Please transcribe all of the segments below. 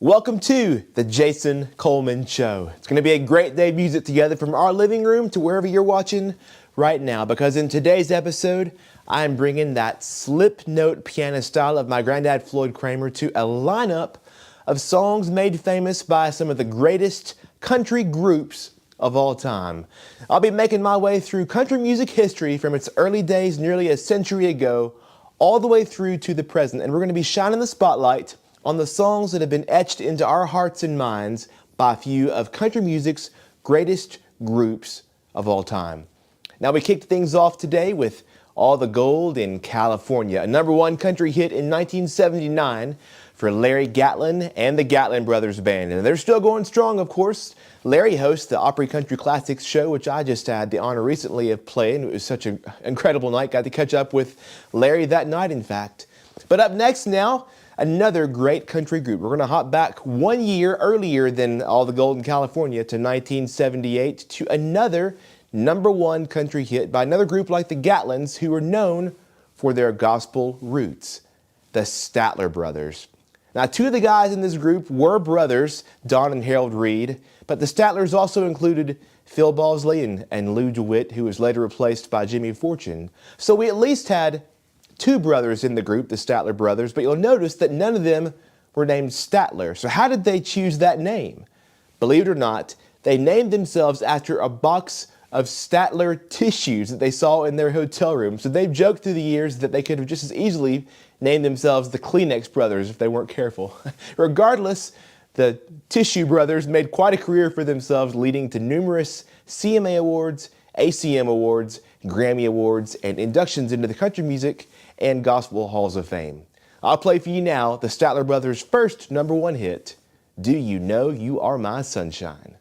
Welcome to the Jason Coleman Show. It's going to be a great day of music together from our living room to wherever you're watching right now, because in today's episode, I'm bringing that slip note piano style of my granddad Floyd Cramer to a lineup of songs made famous by some of the greatest country groups of all time. I'll be making my way through country music history from its early days nearly a century ago all the way through to the present, and we're going to be shining the spotlight on the songs that have been etched into our hearts and minds by a few of country music's greatest groups of all time. Now, we kicked things off today with All the Gold in California, a #1 country hit in 1979 for Larry Gatlin and the Gatlin Brothers Band. And they're still going strong, of course. Larry hosts the Opry Country Classics show, which I just had the honor recently of playing. It was such an incredible night. Got to catch up with Larry that night, in fact. But up next now, another great country group. We're going to hop back 1 year earlier than All the Gold in California to 1978 to another #1 country hit by another group like the Gatlins, who were known for their gospel roots, the Statler Brothers. Now, two of the guys in this group were brothers, Don and Harold Reed, but the Statlers also included Phil Bosley and Lou DeWitt, who was later replaced by Jimmy Fortune. So we at least had two brothers in the group, the Statler Brothers, but you'll notice that none of them were named Statler. So how did they choose that name? Believe it or not, they named themselves after a box of Statler tissues that they saw in their hotel room. So they've joked through the years that they could have just as easily named themselves the Kleenex Brothers if they weren't careful. Regardless, the Tissue Brothers made quite a career for themselves, leading to numerous CMA Awards, ACM Awards, Grammy Awards, and inductions into the country music and gospel halls of fame. I'll play for you now the Statler Brothers' first #1 hit, Do You Know You Are My Sunshine?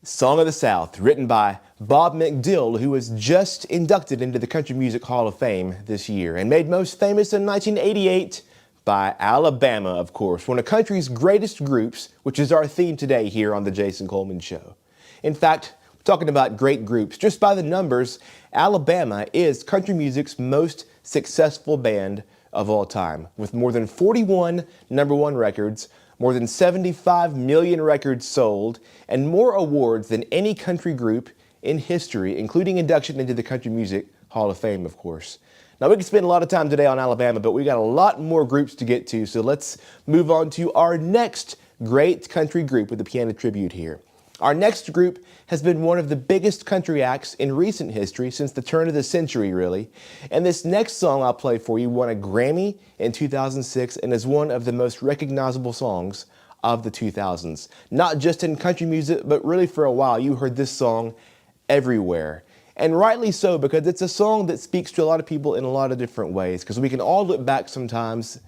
Song of the South, written by Bob McDill, who was just inducted into the Country Music Hall of Fame this year, and made most famous in 1988 by Alabama, of course, one of country's greatest groups, which is our theme today here on The Jason Coleman Show. In fact, we're talking about great groups. Just by the numbers, Alabama is country music's most successful band of all time, with more than 41 number one records, more than 75 million records sold, and more awards than any country group in history, including induction into the Country Music Hall of Fame, of course. Now, we could spend a lot of time today on Alabama, but we got a lot more groups to get to, so let's move on to our next great country group with a piano tribute here. Our next group has been one of the biggest country acts in recent history, since the turn of the century, really. And this next song I'll play for you won a Grammy in 2006 and is one of the most recognizable songs of the 2000s. Not just in country music, but really for a while you heard this song everywhere. And rightly so, because it's a song that speaks to a lot of people in a lot of different ways, because we can all look back sometimes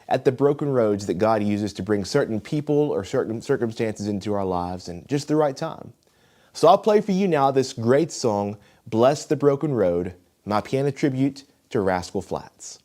at the broken roads that God uses to bring certain people or certain circumstances into our lives in just the right time. So I'll play for you now this great song, Bless the Broken Road, my piano tribute to Rascal Flatts.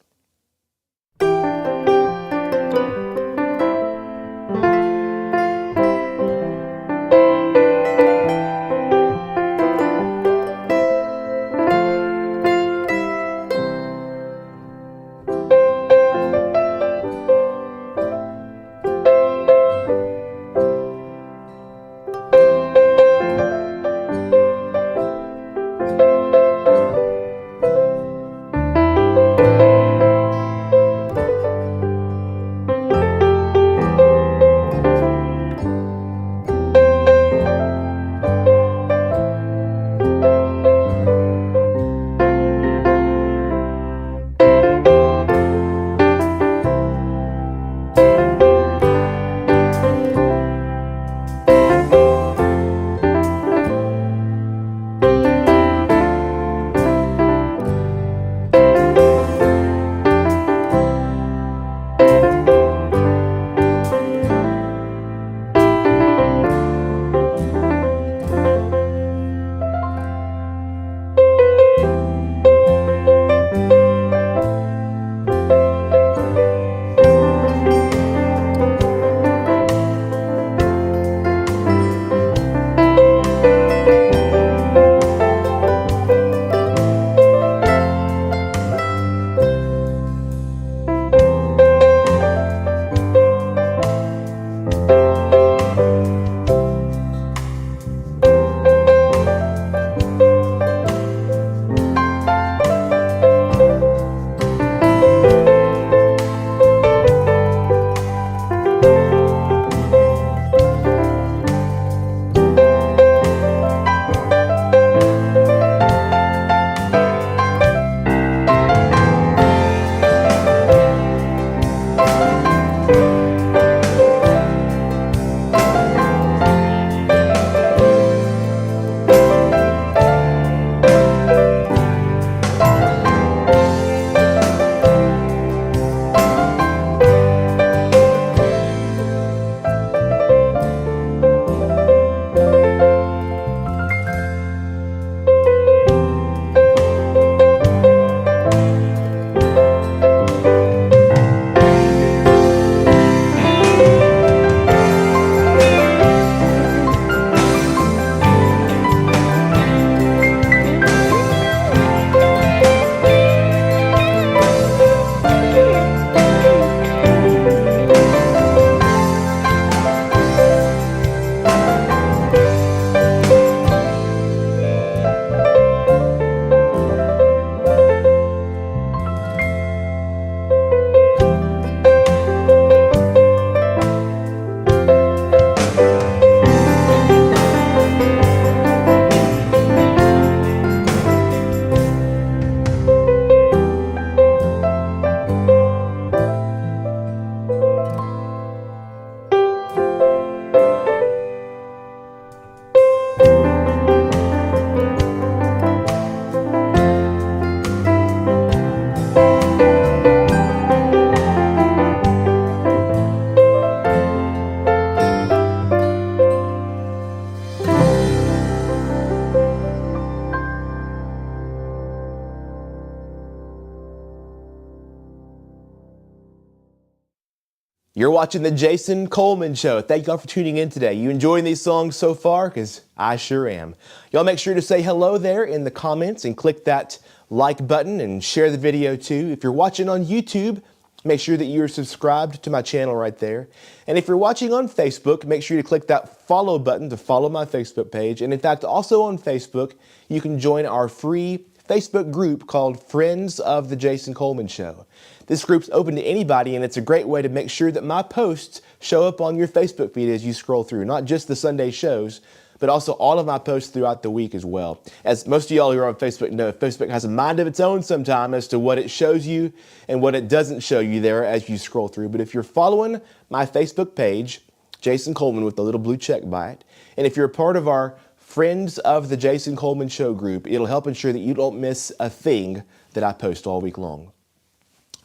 You're watching the Jason Coleman Show. Thank y'all for tuning in today. You enjoying these songs so far? Because I sure am. Y'all make sure to say hello there in the comments and click that like button and share the video too. If you're watching on YouTube, make sure that you're subscribed to my channel right there. And if you're watching on Facebook, make sure to click that follow button to follow my Facebook page. And in fact, also on Facebook, you can join our free Facebook group called Friends of the Jason Coleman Show. This group's open to anybody, and it's a great way to make sure that my posts show up on your Facebook feed as you scroll through, not just the Sunday shows, but also all of my posts throughout the week as well. As most of y'all who are on Facebook know, Facebook has a mind of its own sometimes as to what it shows you and what it doesn't show you there as you scroll through. But if you're following my Facebook page, Jason Coleman with the little blue check by it, and if you're a part of our Friends of the Jason Coleman Show group, it'll help ensure that you don't miss a thing that I post all week long.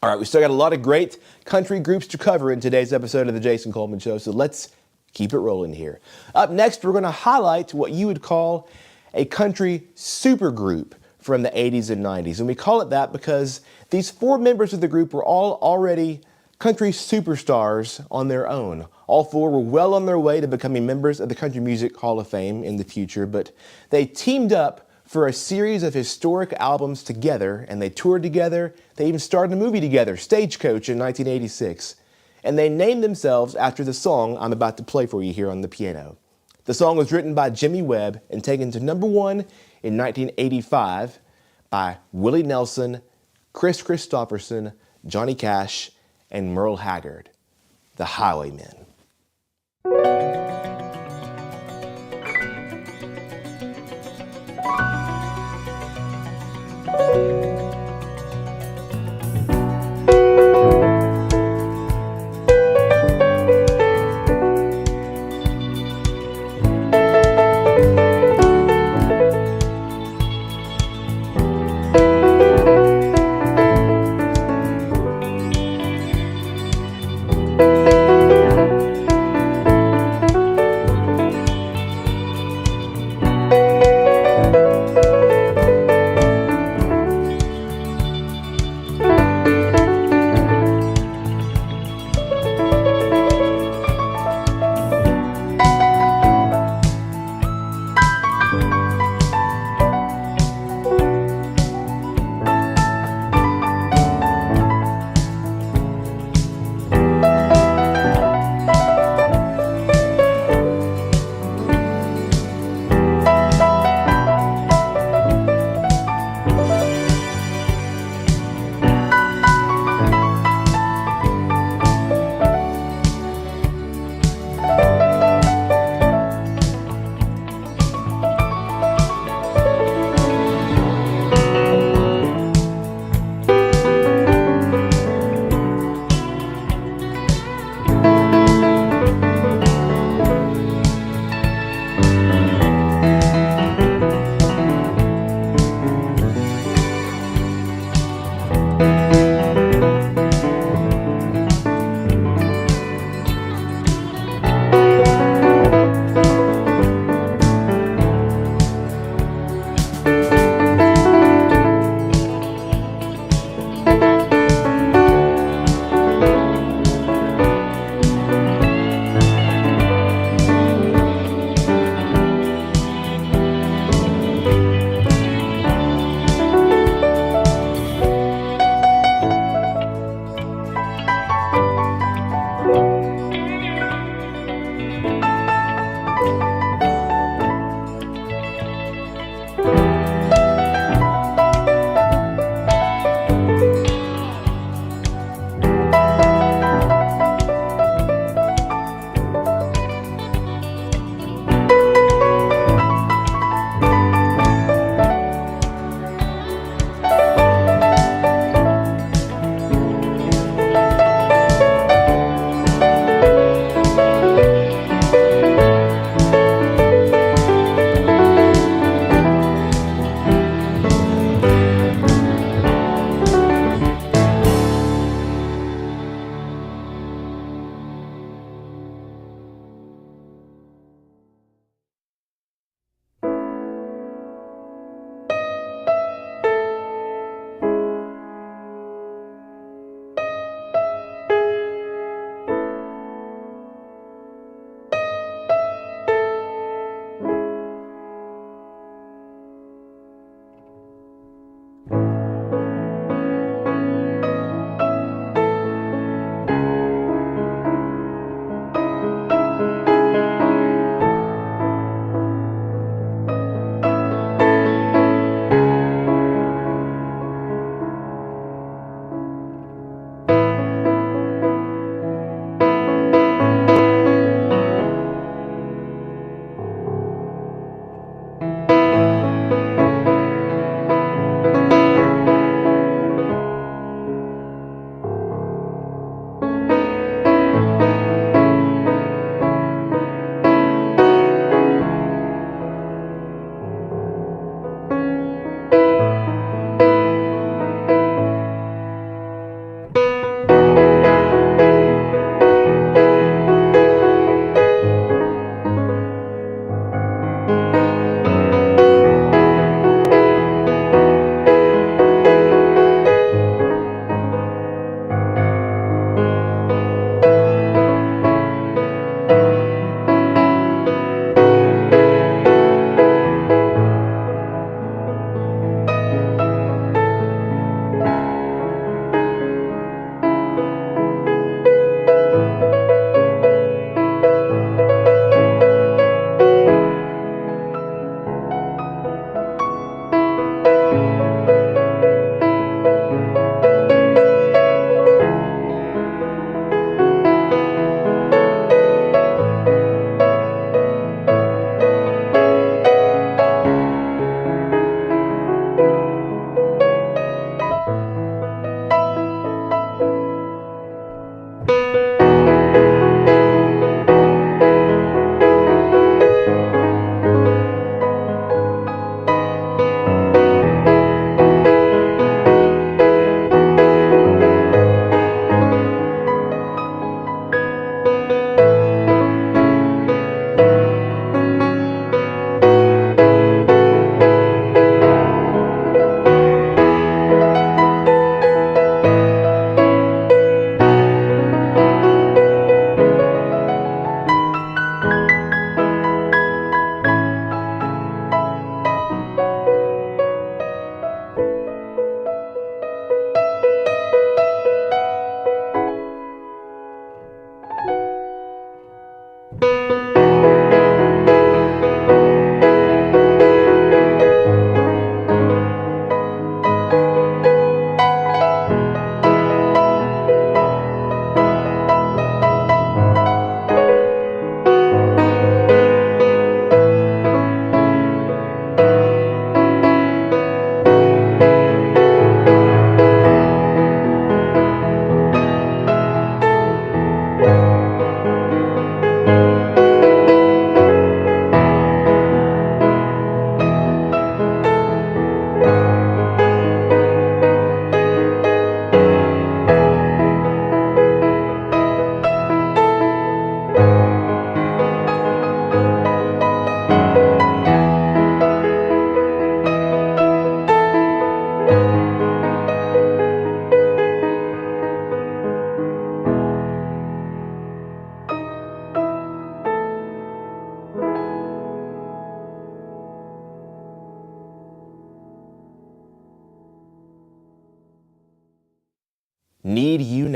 All right, we still got a lot of great country groups to cover in today's episode of the Jason Coleman Show, so let's keep it rolling here. Up next, we're going to highlight what you would call a country supergroup from the 80s and 90s. And we call it that because these four members of the group were all already country superstars on their own. All four were well on their way to becoming members of the Country Music Hall of Fame in the future, but they teamed up for a series of historic albums together, and they toured together. They even starred in a movie together, Stagecoach, in 1986. And they named themselves after the song I'm about to play for you here on the piano. The song was written by Jimmy Webb and taken to number one in 1985 by Willie Nelson, Chris Christopherson, Johnny Cash, and Merle Haggard, the Highwaymen.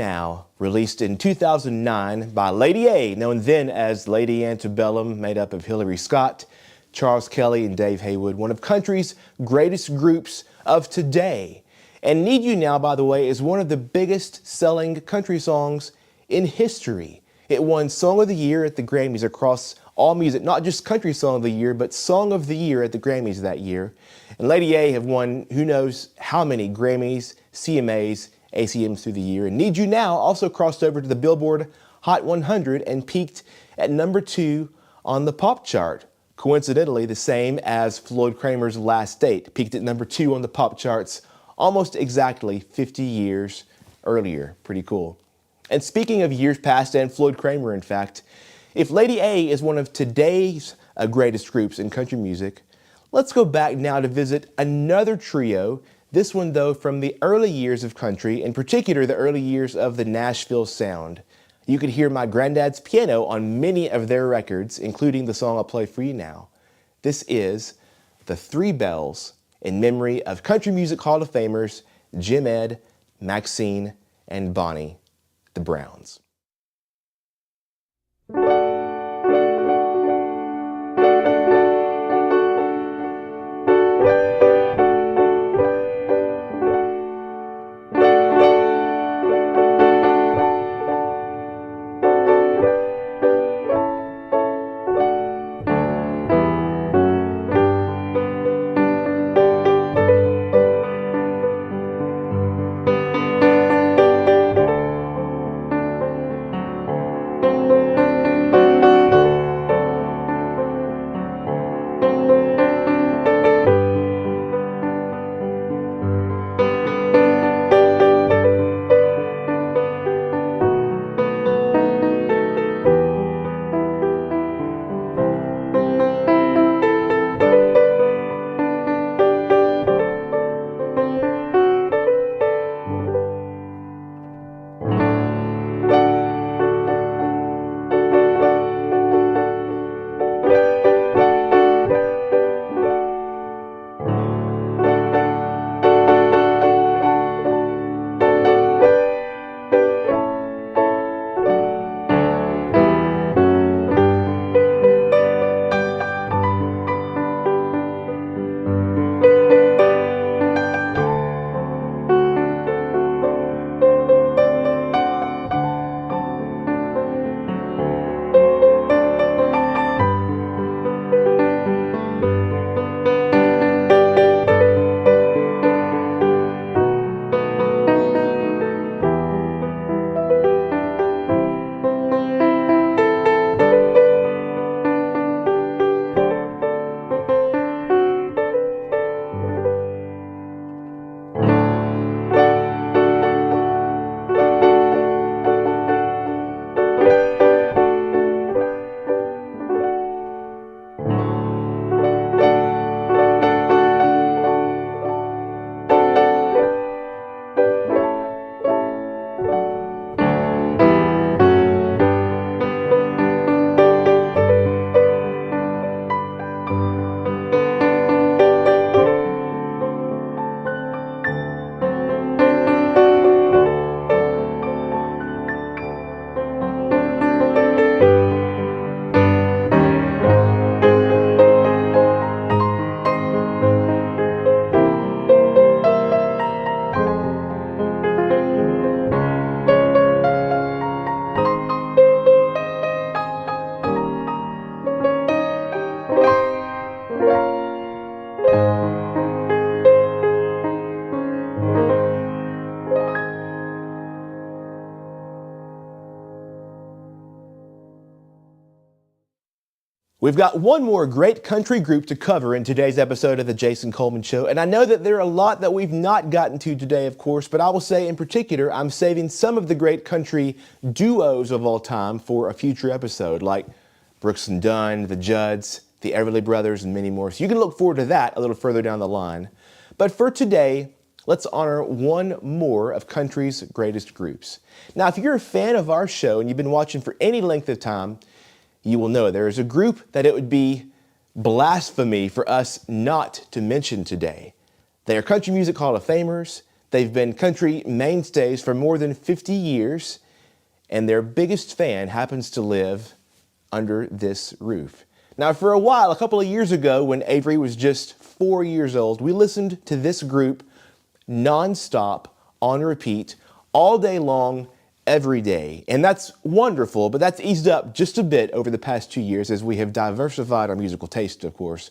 Now, released in 2009 by Lady A, known then as Lady Antebellum, made up of Hillary Scott, Charles Kelly, and Dave Haywood, one of country's greatest groups of today. And Need You Now, by the way, is one of the biggest selling country songs in history. It won Song of the Year at the Grammys across all music, not just Country Song of the Year, but Song of the Year at the Grammys that year. And Lady A have won who knows how many Grammys, CMAs, ACMs through the year. And Need You Now also crossed over to the Billboard Hot 100 and peaked at #2 on the pop chart. Coincidentally, the same as Floyd Cramer's Last Date, peaked at #2 on the pop charts almost exactly 50 years earlier. Pretty cool. And speaking of years past and Floyd Cramer, in fact, if Lady A is one of today's greatest groups in country music, let's go back now to visit another trio, this one though from the early years of country, in particular the early years of the Nashville sound. You could hear my granddad's piano on many of their records, including the song I'll play for you now. This is the Three Bells in memory of Country Music Hall of Famers Jim Ed, Maxine, and Bonnie, the Browns. We've got one more great country group to cover in today's episode of the Jason Coleman Show, and I know that there are a lot that we've not gotten to today, of course, but I will say in particular, I'm saving some of the great country duos of all time for a future episode, like Brooks and Dunn, the Judds, the Everly Brothers, and many more. So you can look forward to that a little further down the line. But for today, let's honor one more of country's greatest groups. Now, if you're a fan of our show and you've been watching for any length of time, you will know there is a group that it would be blasphemy for us not to mention today. They are Country Music Hall of Famers. They've been country mainstays for more than 50 years, and their biggest fan happens to live under this roof. Now, for a while, a couple of years ago, when Avery was just 4 years old, we listened to this group non-stop, on repeat, all day long, every day. And that's wonderful, but that's eased up just a bit over the past 2 years as we have diversified our musical taste, of course.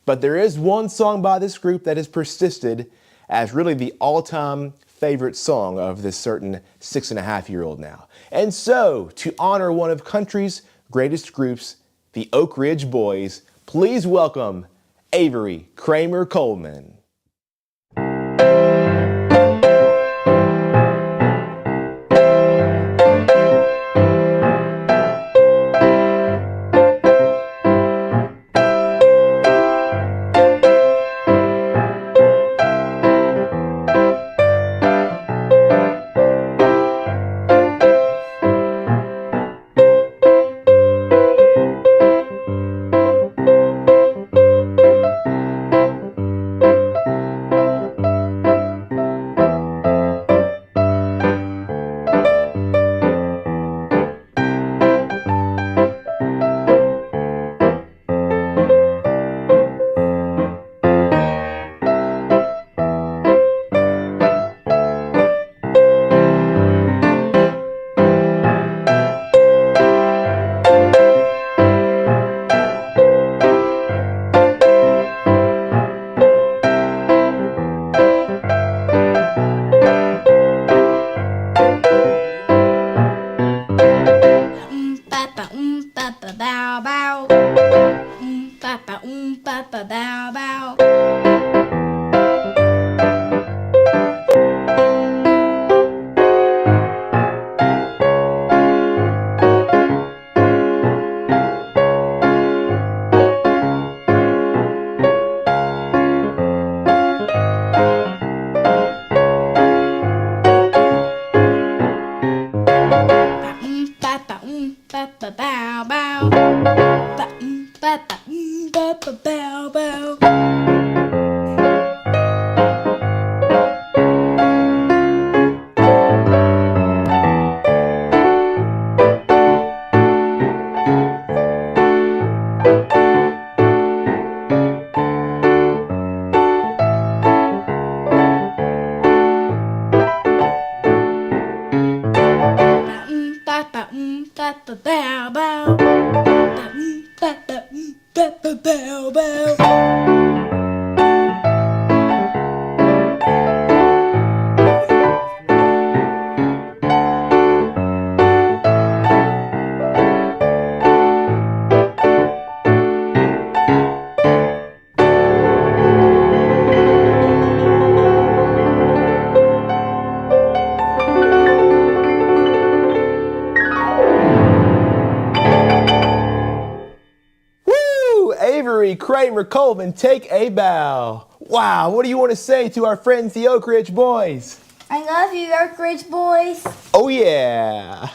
But there is one song by this group that has persisted as really the all-time favorite song of this certain 6.5-year-old now. And so, to honor one of country's greatest groups, the Oak Ridge Boys, please welcome Avery Cramer Coleman. Avery Cramer Coleman, take a bow. Wow, what do you want to say to our friends, the Oak Ridge Boys? I love you, Oak Ridge Boys. Oh yeah.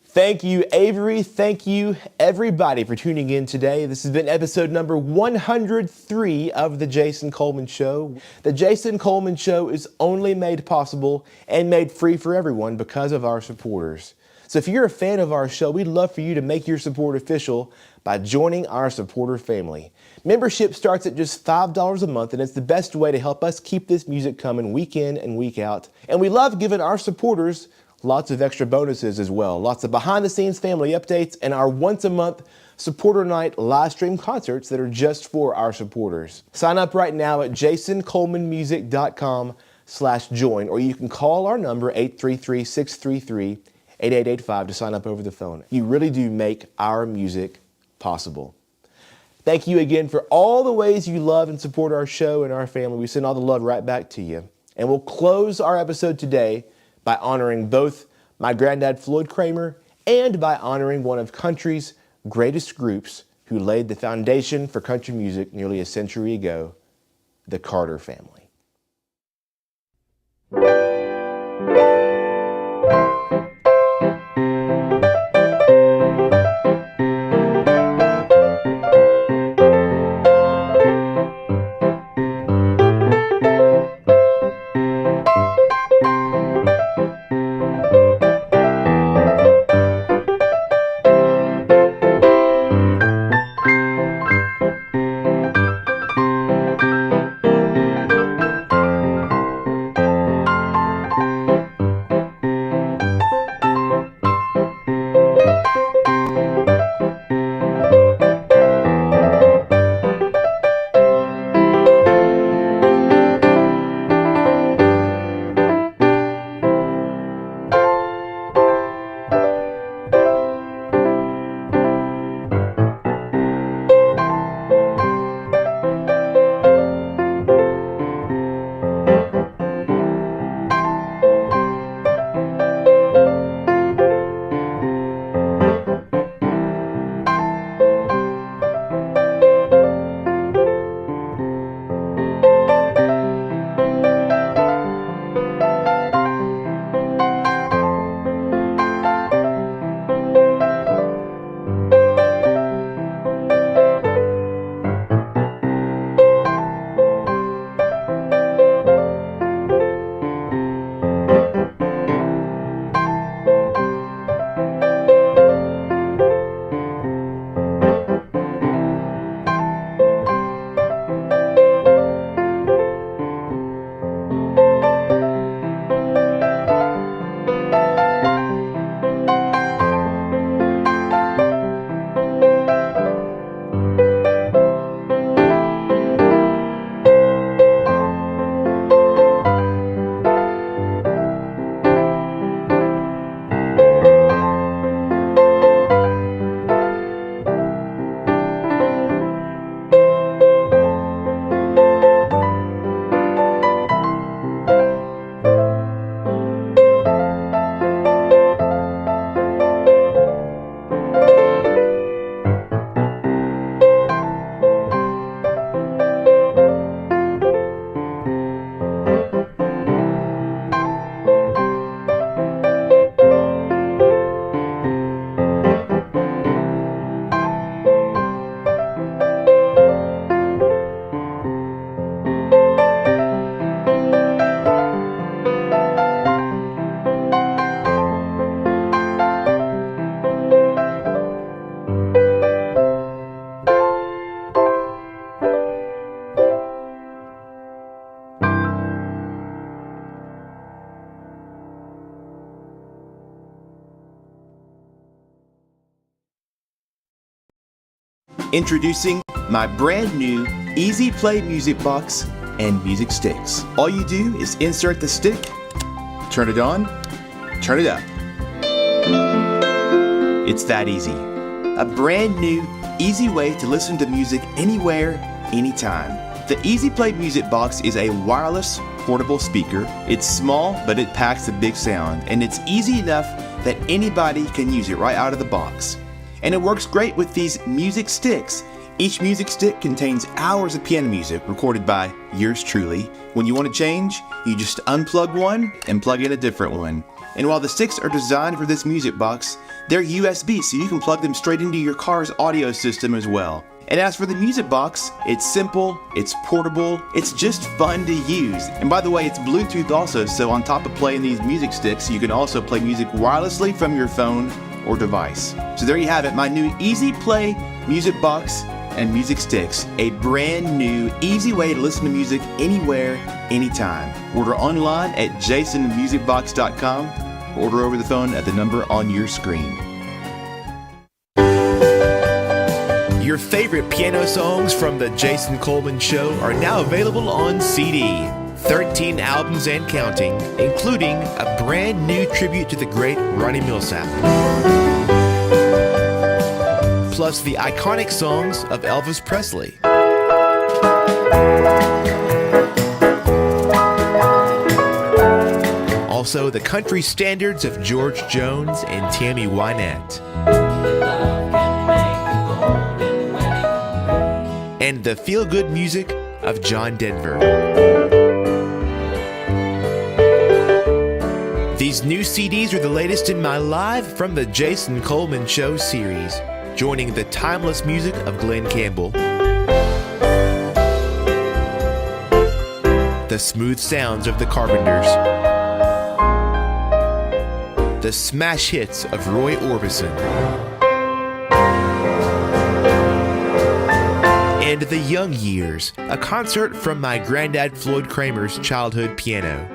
Thank you, Avery. Thank you, everybody, for tuning in today. This has been episode number 103 of The Jason Coleman Show. The Jason Coleman Show is only made possible and made free for everyone because of our supporters. So if you're a fan of our show, we'd love for you to make your support official by joining our supporter family. Membership starts at just $5 a month, and it's the best way to help us keep this music coming week in and week out. And we love giving our supporters lots of extra bonuses as well. Lots of behind-the-scenes family updates and our once-a-month supporter night live stream concerts that are just for our supporters. Sign up right now at jasoncolemanmusic.com/join, or you can call our number 833-633-8885 to sign up over the phone. You really do make our music possible. Thank you again for all the ways you love and support our show and our family. We send all the love right back to you. And we'll close our episode today by honoring both my granddad Floyd Cramer and by honoring one of country's greatest groups who laid the foundation for country music nearly a century ago, the Carter family. Introducing my brand new Easy Play Music Box and Music Sticks. All you do is insert the stick, turn it on, turn it up. It's that easy. A brand new, easy way to listen to music anywhere, anytime. The Easy Play Music Box is a wireless, portable speaker. It's small, but it packs a big sound, and it's easy enough that anybody can use it right out of the box. And it works great with these music sticks. Each music stick contains hours of piano music recorded by yours truly. When you want to change, you just unplug one and plug in a different one. And while the sticks are designed for this music box, they're USB, so you can plug them straight into your car's audio system as well. And as for the music box, it's simple, it's portable, it's just fun to use. And by the way, it's Bluetooth also, so on top of playing these music sticks, you can also play music wirelessly from your phone or device. So there you have it, my new Easy Play Music Box and Music Sticks. A brand new, easy way to listen to music anywhere, anytime. Order online at jasonmusicbox.com. Order over the phone at the number on your screen. Your favorite piano songs from The Jason Coleman Show are now available on CD. 13 albums and counting, including a brand new tribute to the great Ronnie Milsap. Plus the iconic songs of Elvis Presley. Also the country standards of George Jones and Tammy Wynette. And the feel-good music of John Denver. These new CDs are the latest in my Live from the Jason Coleman Show series, joining the timeless music of Glenn Campbell, the smooth sounds of the Carpenters, the smash hits of Roy Orbison, and The Young Years, a concert from my granddad Floyd Cramer's childhood piano.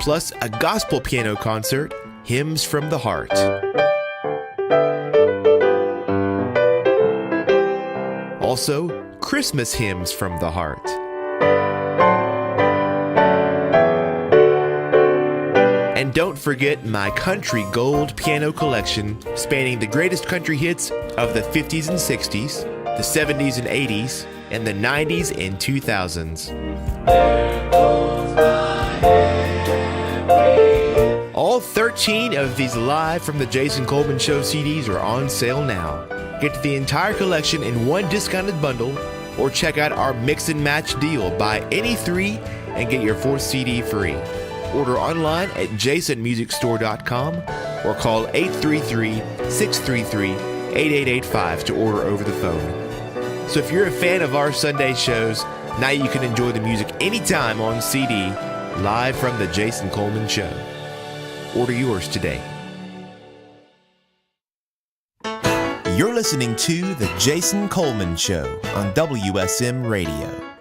Plus a gospel piano concert, Hymns from the Heart. Also, Christmas hymns from the heart. And don't forget my country gold piano collection, spanning the greatest country hits of the 50s and 60s, the 70s and 80s, and the 90s and 2000s. All 13 of these Live from the Jason Coleman Show CDs are on sale now. Get the entire collection in one discounted bundle, or check out our mix and match deal. Buy any 3 and get your 4th CD free. Order online at jasonmusicstore.com or call 833-633-8885 to order over the phone. So if you're a fan of our Sunday shows, now you can enjoy the music anytime on CD, Live from the Jason Coleman Show. Order yours today. You're listening to The Jason Coleman Show on WSM Radio.